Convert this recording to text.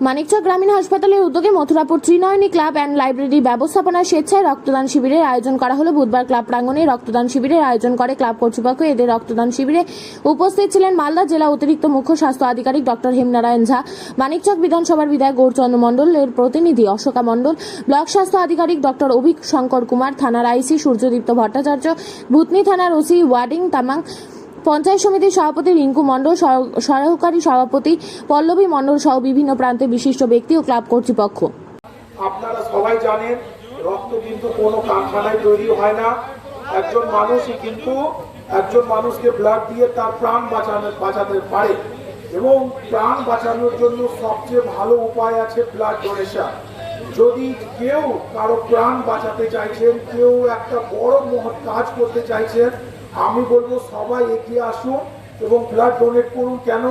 মানিকচক গ্রামীণ হাসপাতালের উদ্যোগে Mathurapur Trinayani club and library ব্যবস্থাপনায় স্বেচ্ছায় রক্তদান শিবিরের আয়োজন করা হলো। বুধবার ক্লাব প্রাঙ্গণে রক্তদান শিবিরের আয়োজন করে ক্লাব কর্তৃপক্ষ। এদের রক্তদান শিবিরে উপস্থিত ছিলেন মালদা জেলা অতিরিক্ত মুখ্য স্বাস্থ্য আধিকারিক ডক্টর হেমনারায়ণ ঝা, মানিকচক বিধানসভার বিধায়ক গৌরচন্দ্র মণ্ডলের প্রতিনিধি অশোকা মণ্ডল, ব্লক স্বাস্থ্য আধিকারিক ডক্টর অভিক শঙ্কর কুমার, থানার আইসি সূর্যদীপ্ত ভট্টাচার্য, ভূতনি থানার ওসি ওয়ার্ডিং তামাং, পঞ্চায়েত সমিতির সভাপতি রিঙ্কু মণ্ডল, সহকারী সভাপতি পল্লবী মণ্ডল সহ বিভিন্ন প্রান্তে বিশিষ্ট ব্যক্তি ও ক্লাব কর্তৃপক্ষ। আপনারা সবাই জানেন, রক্ত কিন্তু কোনো কারখানায় তৈরি হয় না। একজন মানুষই কিন্তু একজন মানুষকে ব্লাড দিয়ে তার প্রাণ বাঁচাতে পারে, এবং প্রাণ বাঁচানোর জন্য সবচেয়ে ভালো উপায় আছে ব্লাড ডোনেশন। যদি কেউ কারো প্রাণ বাঁচাতে চাইছেন, কেউ একটা বড় মহৎ কাজ করতে চাইছেন, আমি বলবো সবাই এগিয়ে আসুন এবং ব্লাড ডোনেট করুন। কেন?